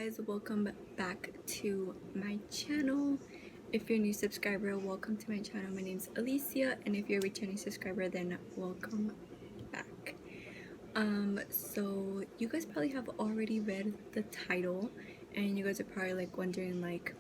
guys, welcome back to my channel. If you're a new subscriber, welcome to my channel. My name's Alicia, and if you're a returning subscriber, then welcome back. So you guys probably have already read the title, and you guys are probably like wondering like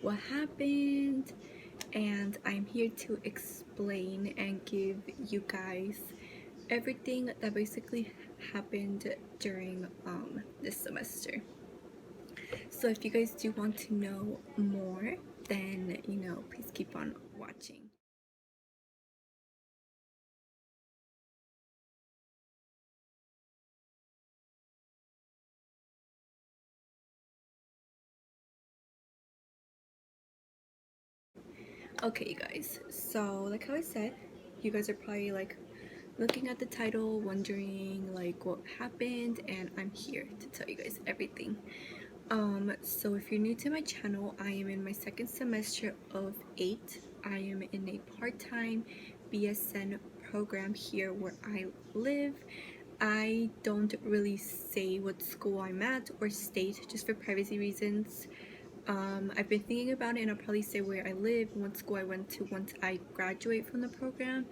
what happened, and I'm here to explain and give you guys everything that basically happened during this semester. So if you guys do want to know more, then please keep on watching. Okay guys, so like how I said, you guys are probably like looking at the title wondering like what happened, and I'm here to tell you guys everything. So if you're new to my channel, I am in my second semester of 8. I am in a part-time BSN program here where I live. I don't really say what school I'm at or state just for privacy reasons. I've been thinking about it, and I'll probably say where I live and what school I went to once I graduate from the program.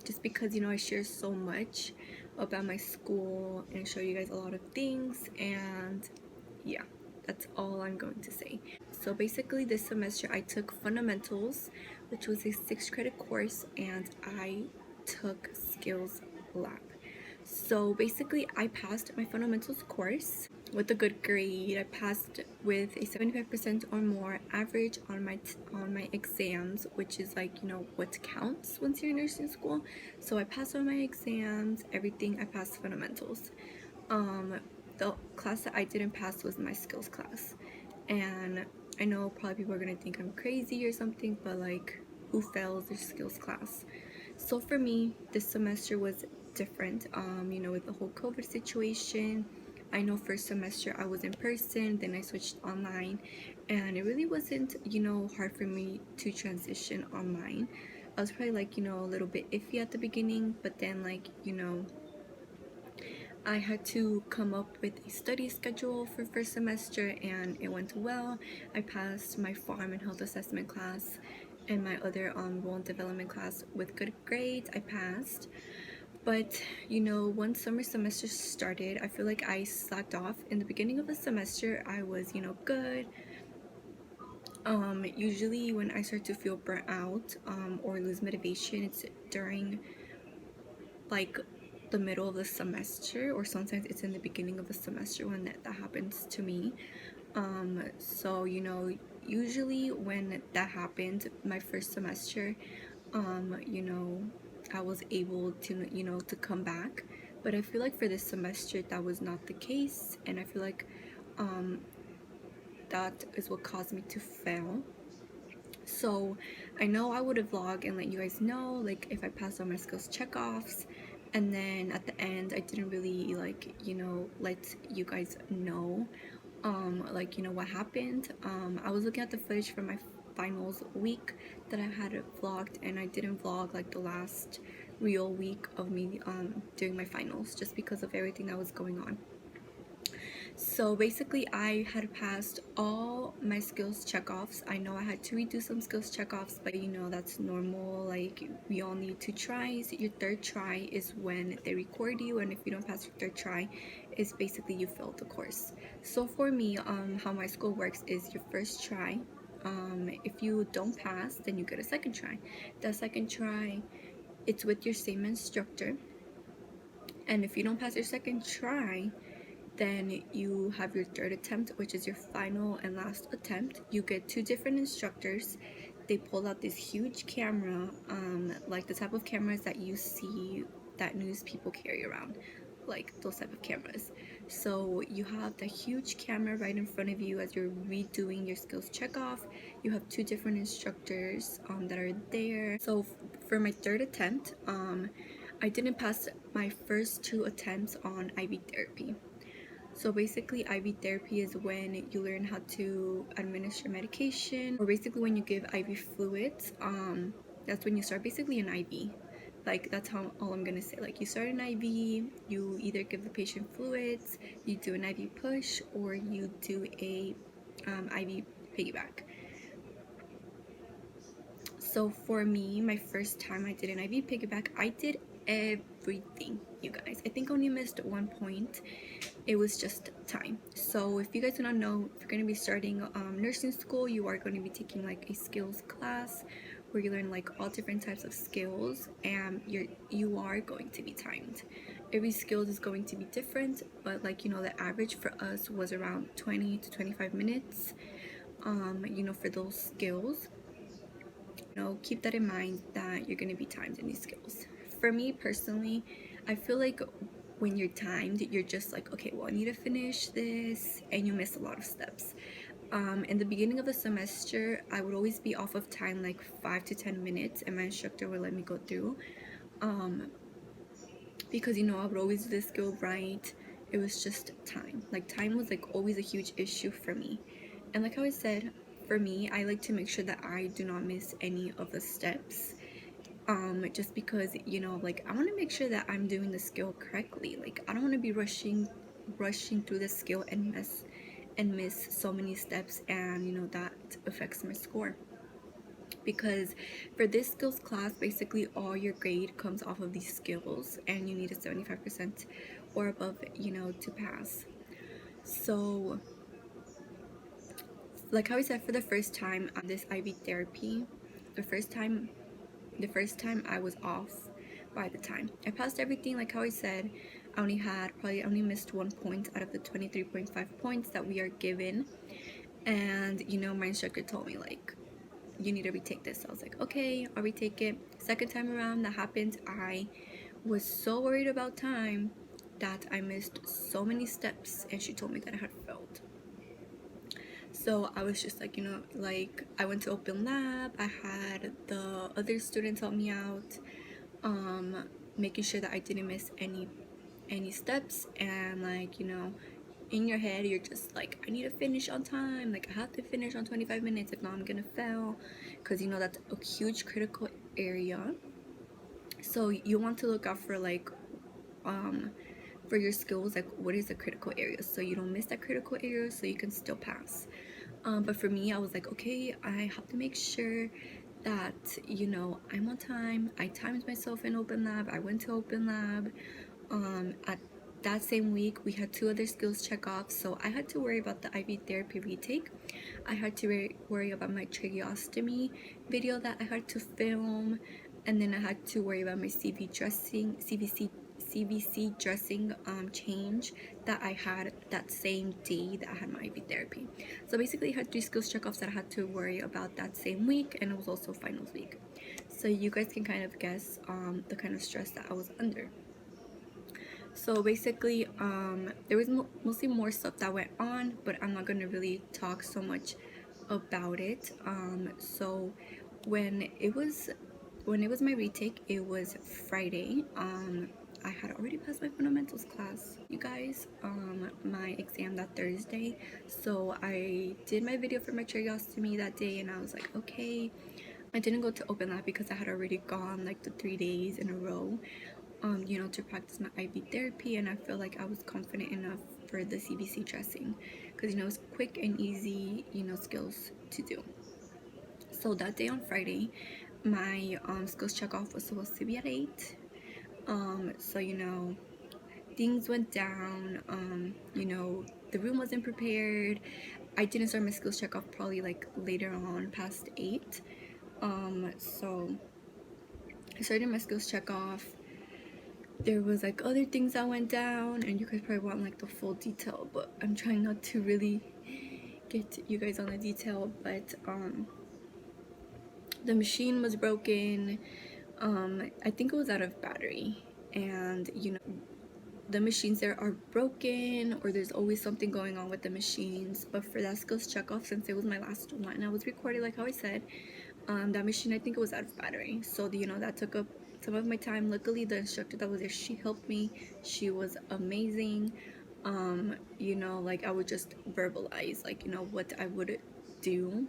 Just because I share so much about my school and show you guys a lot of things, and yeah, that's all I'm going to say. So basically this semester I took fundamentals, which was a 6 credit course, and I took skills lab. So basically I passed my fundamentals course with a good grade. I passed with a 75% or more average on my exams, which is like what counts once you're in nursing school. So I passed on my exams, everything. I passed fundamentals. The class that I didn't pass was my skills class, and I know probably people are gonna think I'm crazy or something, but like, who fails their skills class? So for me, this semester was different. With the whole COVID situation. I know first semester I was in person, then I switched online, and it really wasn't hard for me to transition online. I was probably like a little bit iffy at the beginning, but then like I had to come up with a study schedule for first semester, and it went well. I passed my farm and health assessment class and my other role and development class with good grades. I passed. But once summer semester started, I feel like I slacked off. In the beginning of the semester I was good. Usually when I start to feel burnt out or lose motivation, it's during like the middle of the semester, or sometimes it's in the beginning of the semester when that happens to me. So usually when that happened my first semester, I was able to to come back. But I feel like for this semester that was not the case, and I feel like that is what caused me to fail. So I know I would have vlogged and let you guys know like if I passed all my skills checkoffs, and then at the end I didn't really like let you guys know like what happened. I was looking at the footage from my finals week that I had vlogged, and I didn't vlog like the last real week of me doing my finals just because of everything that was going on. So basically I had passed all my skills checkoffs. I know I had to redo some skills checkoffs, but that's normal. Like, we all need 2 tries. Your 3rd try is when they record you, and if you don't pass your 3rd try, is basically you failed the course. So for me, how my school works is your 1st try. If you don't pass, then you get a 2nd try. The 2nd try, it's with your same instructor, and if you don't pass your 2nd try, then you have your 3rd attempt, which is your final and last attempt. You get 2 different instructors. They pull out this huge camera, like the type of cameras that you see that news people carry around, like those type of cameras. So you have the huge camera right in front of you as you're redoing your skills checkoff. You have 2 different instructors that are there. So for my 3rd attempt, I didn't pass my first 2 attempts on IV therapy. So basically IV therapy is when you learn how to administer medication, or basically when you give IV fluids. That's when you start basically an IV. Like, that's how all I'm gonna say. Like, you start an IV, you either give the patient fluids, you do an IV push, or you do a IV piggyback. So for me, my first time I did an IV piggyback, I did everything, you guys. I think I only missed one point. It was just time. So if you guys do not know, if you're going to be starting nursing school, you are going to be taking like a skills class where you learn like all different types of skills, and you are going to be timed. Every skill is going to be different, but like, you know, the average for us was around 20 to 25 minutes, you know, for those skills. You know, keep that in mind that you're going to be timed in these skills. For me personally, I feel like when you're timed, you're just like, okay, well, I need to finish this, and you miss a lot of steps. In the beginning of the semester, I would always be off of time like 5 to 10 minutes, and my instructor would let me go through, because, you know, I would always do the skill right. It was just time. Like, time was like always a huge issue for me. And like how I said, for me, I like to make sure that I do not miss any of the steps, just because, you know, like, I want to make sure that I'm doing the skill correctly. Like, I don't want to be rushing through the skill and miss so many steps, and, you know, that affects my score. Because for this skills class, basically all your grade comes off of these skills, and you need a 75% or above, you know, to pass. So like how I said, for the first time on this IV therapy, the first time I was off by the time. I passed everything. Like how I said, I only missed 1 point out of the 23.5 points that we are given. And, you know, my instructor told me, like, you need to retake this. So I was like, okay, I'll retake it. Second time around that happened, I was so worried about time that I missed so many steps, and she told me that I had failed. So I was just like, you know, like, I went to open lab. I had the other students help me out, making sure that I didn't miss any steps. And, like, you know, in your head you're just like, I need to finish on time. Like, I have to finish on 25 minutes, if not I'm gonna fail, because, you know, that's a huge critical area. So you want to look out for, like, for your skills, like, what is the critical area, so you don't miss that critical area, so you can still pass. But for me, I was like, okay, I have to make sure that, you know, I'm on time. I timed myself in open lab. I went to open lab. At that same week, we had 2 other skills check off, so I had to worry about the IV therapy retake. I had to worry about my tracheostomy video that I had to film, and then I had to worry about my CVC dressing change that I had that same day that I had my IV therapy. So basically, I had 3 skills check-offs that I had to worry about that same week, and it was also finals week. So you guys can kind of guess the kind of stress that I was under. So basically, there was mostly more stuff that went on, but I'm not gonna really talk so much about it. So when it was my retake, it was Friday. I had already passed my fundamentals class, you guys. My exam that Thursday. So I did my video for my tracheostomy that day, and I was like, okay. I didn't go to open lab because I had already gone like the 3 days in a row, you know, to practice my IV therapy, and I feel like I was confident enough for the CBC dressing, because, you know, it's quick and easy, you know, skills to do. So that day on Friday, my skills check off was supposed to be at 8. So, you know, things went down. You know, the room wasn't prepared. I didn't start my skills check off probably like later on past 8. So I started my skills check off. There was like other things that went down, and you guys probably want like the full detail, but I'm trying not to really get you guys on the detail. But the machine was broken. I think it was out of battery, and, you know, the machines there are broken, or there's always something going on with the machines. But for that skills check off, since it was my last one, I was recording like how I said, that machine, I think it was out of battery, so, you know, that took up some of my time. Luckily, the instructor that was there, she helped me. She was amazing. You know, like, I would just verbalize, like, you know, what I would do,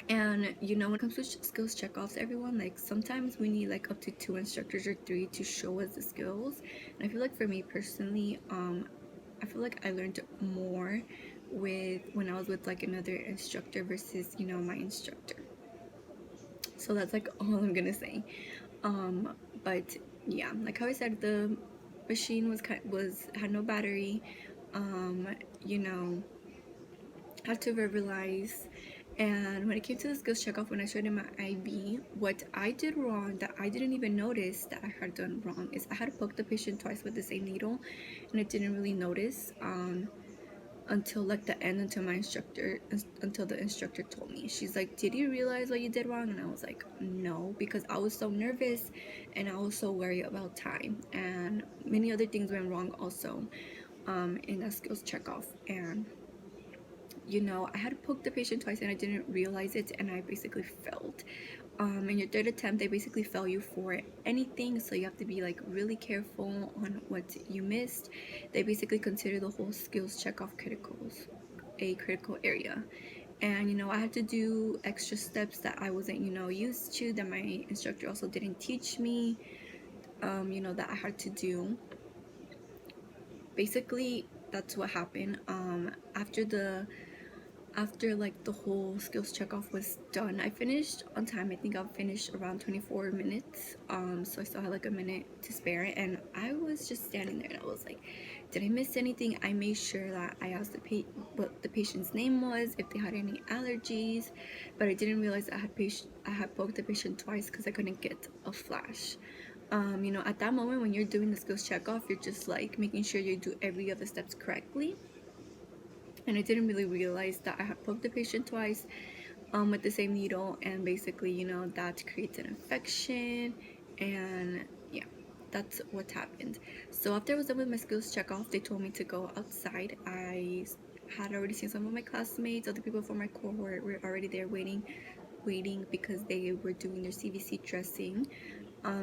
And you know, when it comes to skills checkoffs, everyone, like sometimes we need like up to 2 instructors or 3 to show us the skills. And I feel like for me personally, I feel like I learned more with when I was with like another instructor versus, you know, my instructor. So that's like all I'm gonna say. But yeah, like how I said, the machine had no battery. You know, had to verbalize. And when it came to the skills checkoff, when I showed him my IB, what I did wrong that I didn't even notice that I had done wrong is I had poked the patient twice with the same needle, and I didn't really notice until like the end, until the instructor told me. She's like, "Did you realize what you did wrong?" And I was like, "No," because I was so nervous and I was so worried about time, and many other things went wrong also in that skills checkoff. And you know, I had poked the patient twice and I didn't realize it, and I basically failed. In your third attempt, they basically fail you for anything, so you have to be like really careful on what you missed. They basically consider the whole skills checkoff a critical area. And you know, I had to do extra steps that I wasn't, you know, used to, that my instructor also didn't teach me, you know, that I had to do. Basically, that's what happened. After like the whole skills checkoff was done, I finished on time. I think I finished around 24 minutes. So I still had like a minute to spare, and I was just standing there and I was like, did I miss anything? I made sure that I asked what the patient's name was, if they had any allergies, but I didn't realize I had poked the patient twice because I couldn't get a flash. You know, at that moment when you're doing the skills checkoff, you're just like making sure you do every other steps correctly, and I didn't really realize that I had poked the patient twice with the same needle, and basically, you know, that creates an infection. And yeah, that's what happened. So after I was done with my skills check off, they told me to go outside. I had already seen some of my classmates, other people from my cohort were already there waiting because they were doing their CVC dressing.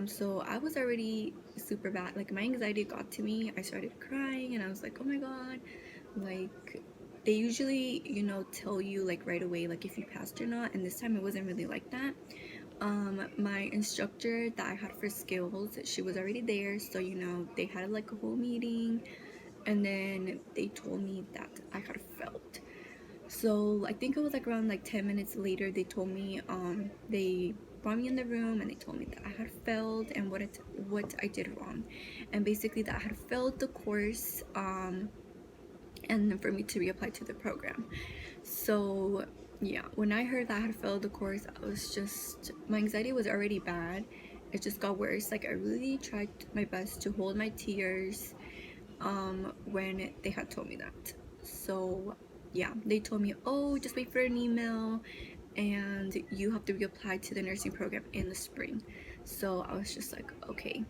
So I was already super bad. Like my anxiety got to me. I started crying and I was like, oh my god, like they usually, you know, tell you like right away like if you passed or not, and this time it wasn't really like that. My instructor that I had for skills, she was already there, so you know, they had like a whole meeting, and then they told me that I had failed. So I think it was like around like 10 minutes later, they told me, they brought me in the room and they told me that I had failed and what I did wrong, and basically that I had failed the course, and for me to reapply to the program. So yeah, when I heard that I had failed the course, I was just, my anxiety was already bad. It just got worse. Like I really tried my best to hold my tears when they had told me that. So yeah, they told me, oh, just wait for an email and you have to reapply to the nursing program in the spring. So I was just like, okay.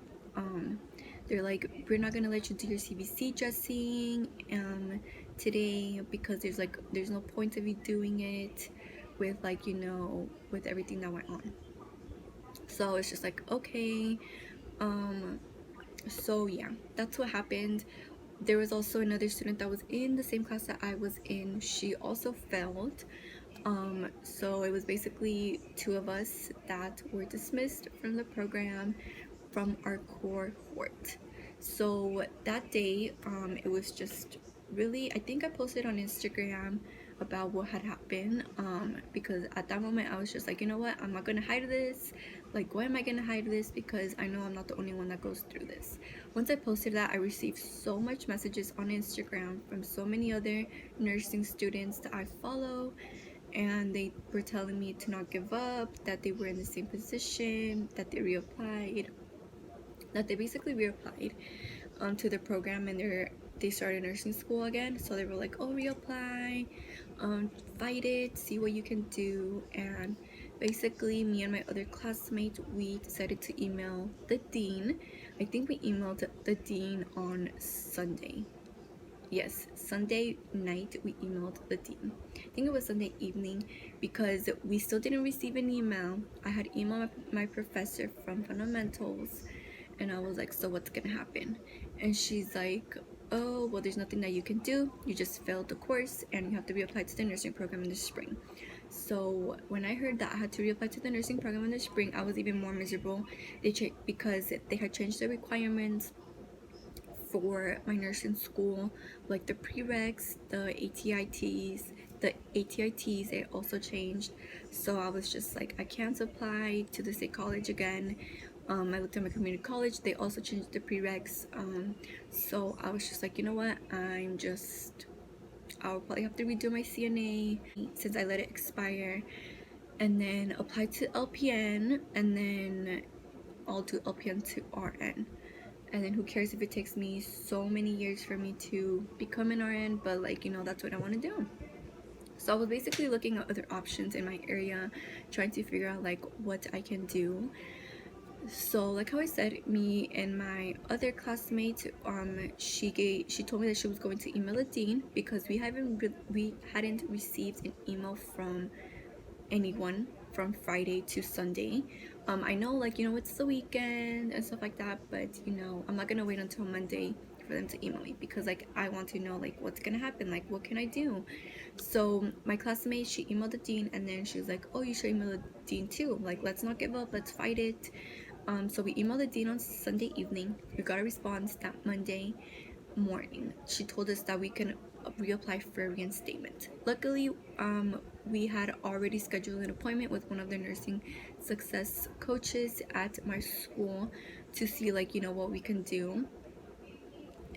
They're like, we're not gonna let you do your CVC dressing today because there's no point of you doing it with like, you know, with everything that went on. So it's just like, okay. So yeah, that's what happened. There was also another student that was in the same class that I was in. She also failed. So it was basically two of us that were dismissed from the program from our cohort. So that day, it was just really, I think I posted on Instagram about what had happened, because at that moment I was just like, you know what, I'm not gonna hide this. Like, why am I gonna hide this? Because I know I'm not the only one that goes through this. Once I posted that, I received so much messages on Instagram from so many other nursing students that I follow, and they were telling me to not give up, that they were in the same position, that they reapplied, that they basically reapplied to the program, and they started nursing school again. So they were like, oh, reapply, fight it, see what you can do. And basically me and my other classmates, we decided to email the dean. I think we emailed the dean on Sunday. Yes, Sunday night we emailed the dean. I think it was Sunday evening, because we still didn't receive an email. I had emailed my professor from fundamentals, and I was like, so what's gonna happen? And she's like, oh, well, there's nothing that you can do. You just failed the course and you have to reapply to the nursing program in the spring. So when I heard that I had to reapply to the nursing program in the spring, I was even more miserable. Because they had changed the requirements for my nursing school, like the prereqs, the ATITs, they also changed. So I was just like, I can't apply to the state college again. I looked at my community college, they also changed the prereqs. So I was just like, you know what, I'll probably have to redo my CNA since I let it expire, and then apply to LPN, and then I'll do LPN to RN. And then who cares if it takes me so many years for me to become an RN, but like, that's what I want to do. So I was basically looking at other options in my area, trying to figure out like what I can do. So like how I said, me and my other classmate, she told me that she was going to email the dean because we hadn't received an email from anyone from Friday to Sunday. I know, like, it's the weekend and stuff like that, but I'm not gonna wait until Monday for them to email me because like I want to know like what's gonna happen, like what can I do. So my classmate, she emailed the dean, and then she was like, oh, you should email the dean too, like let's not give up, let's fight it. So we emailed the dean on Sunday evening. We got a response that Monday morning. She told us that we can reapply for reinstatement. Luckily, we had already scheduled an appointment with one of the nursing success coaches at my school to see like what we can do.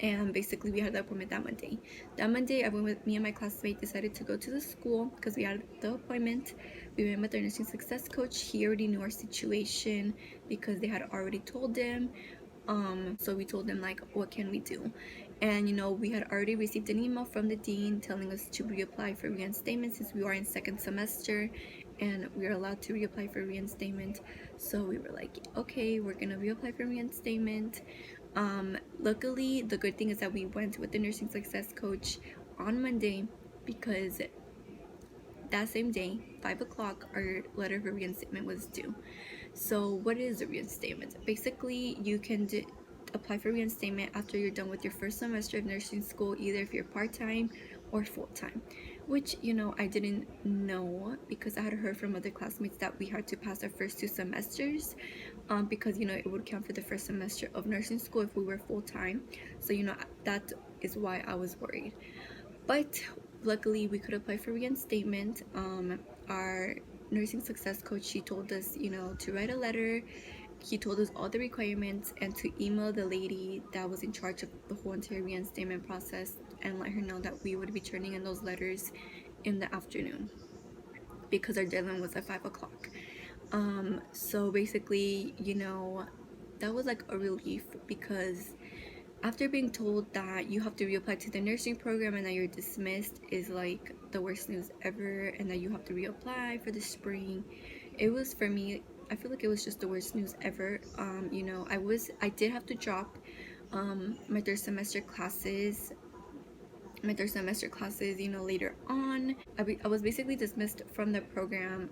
And basically we had the appointment that Monday. That Monday, me and my classmate decided to go to the school because we had the appointment. We went with our nursing success coach. He already knew our situation because they had already told him. So we told them like, what can we do? And we had already received an email from the dean telling us to reapply for reinstatement since we are in second semester and we are allowed to reapply for reinstatement. So we were like, okay, we're gonna reapply for reinstatement. Luckily, the good thing is that we went with the nursing success coach on Monday because that same day, 5 o'clock, our letter for reinstatement was due. So what is a reinstatement? Basically, you can apply for reinstatement after you're done with your first semester of nursing school, either if you're part-time or full-time, which I didn't know because I had heard from other classmates that we had to pass our first 2 semesters, because it would count for the first semester of nursing school if we were full-time. So that is why I was worried, but luckily we could apply for reinstatement. Our nursing success coach, she told us to write a letter. He told us all the requirements and to email the lady that was in charge of the whole entire reinstatement process and let her know that we would be turning in those letters in the afternoon because our deadline was at 5 o'clock. So basically, that was like a relief because after being told that you have to reapply to the nursing program and that you're dismissed is like the worst news ever, and that you have to reapply for the spring, it was, for me, I feel like it was just the worst news ever. I did have to drop my third semester classes later on. I was basically dismissed from the program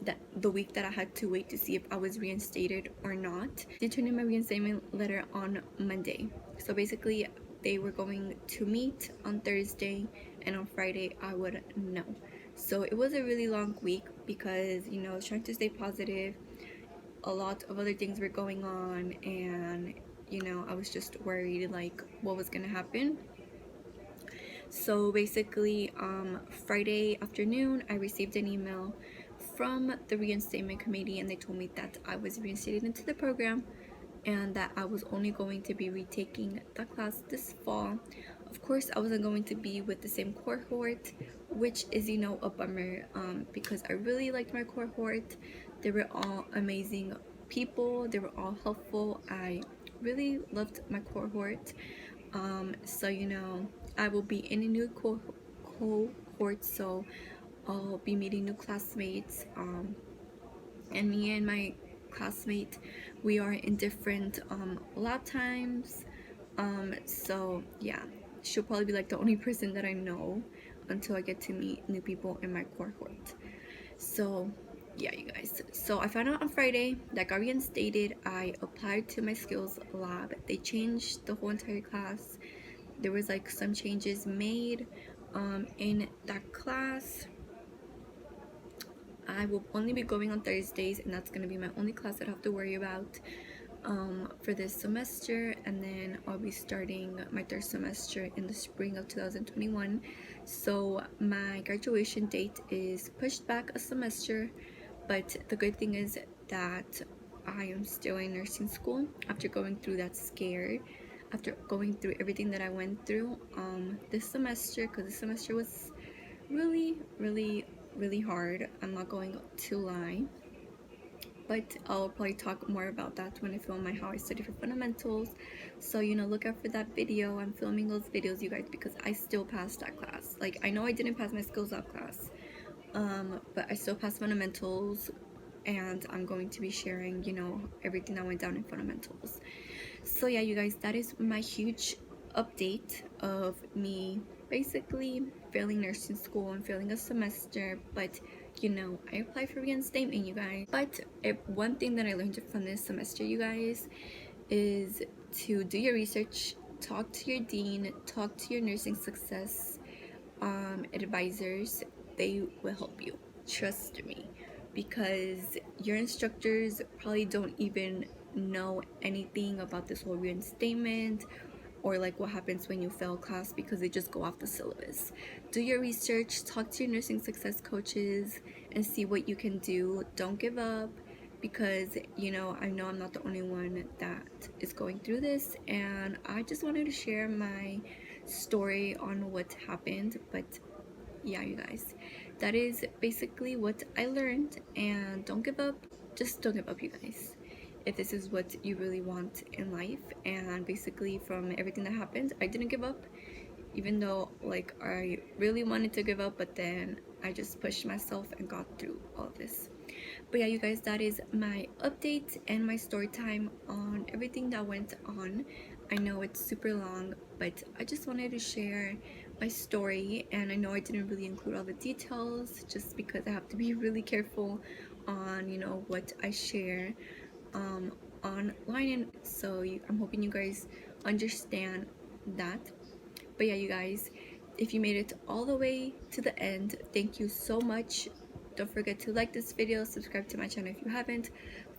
that the week that I had to wait to see if I was reinstated or not. I did turn in my reinstatement letter on Monday. So basically they were going to meet on Thursday, and on Friday I would know. So it was a really long week because I was trying to stay positive. A lot of other things were going on, and I was just worried like what was gonna happen. So basically, Friday afternoon, I received an email from the reinstatement committee, and they told me that I was reinstated into the program and that I was only going to be retaking the class this fall. Of course, I wasn't going to be with the same cohort, which is a bummer, because I really liked my cohort. They were all amazing people, they were all helpful. I really loved my cohort. So I will be in a new cohort, so I'll be meeting new classmates. And me and my classmate, we are in different lab times. So yeah, she'll probably be like the only person that I know until I get to meet new people in my cohort. So yeah, you guys, so I found out on Friday that I got reinstated. I applied to my skills lab. They changed the whole entire class. There was like some changes made. In that class, I will only be going on Thursdays, and that's going to be my only class that I have to worry about for this semester. And then I'll be starting my third semester in the spring of 2021. So my graduation date is pushed back a semester, but the good thing is that I am still in nursing school after going through that scare, after going through everything that I went through this semester, because this semester was really hard. I'm not going to lie, but I'll probably talk more about that when I film my how I study for fundamentals. So look out for that video. I'm filming those videos, you guys, because I still passed that class. Like, I know I didn't pass my skills up class, but I still passed fundamentals, and I'm going to be sharing everything that went down in fundamentals. So yeah, you guys, that is my huge update of me basically failing nursing school and failing a semester. But I applied for reinstatement, you guys. But one thing that I learned from this semester, you guys, is to do your research, talk to your dean, talk to your nursing success advisors. They will help you, trust me, because your instructors probably don't even know anything about this whole reinstatement or like what happens when you fail class, because they just go off the syllabus. Do your research, talk to your nursing success coaches, and see what you can do. Don't give up, because I know I'm not the only one that is going through this, and I just wanted to share my story on what happened. But yeah, you guys, that is basically what I learned. And don't give up. Just don't give up, you guys, if this is what you really want in life. And basically, from everything that happened, I didn't give up, even though like I really wanted to give up, but then I just pushed myself and got through all this. But yeah, you guys, that is my update and my story time on everything that went on. I know it's super long, but I just wanted to share my story, and I know I didn't really include all the details just because I have to be really careful on what I share online. And so I'm hoping you guys understand that. But yeah, you guys, if you made it all the way to the end, thank you so much. Don't forget to like this video, subscribe to my channel if you haven't,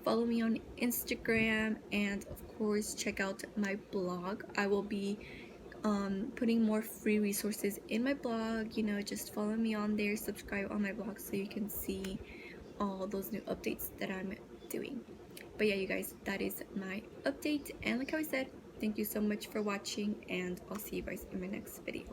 follow me on Instagram, and of course check out my blog. I will be putting more free resources in my blog. Just follow me on there, subscribe on my blog, so you can see all those new updates that I'm doing. But yeah, you guys, that is my update, and like how I said, thank you so much for watching, and I'll see you guys in my next video.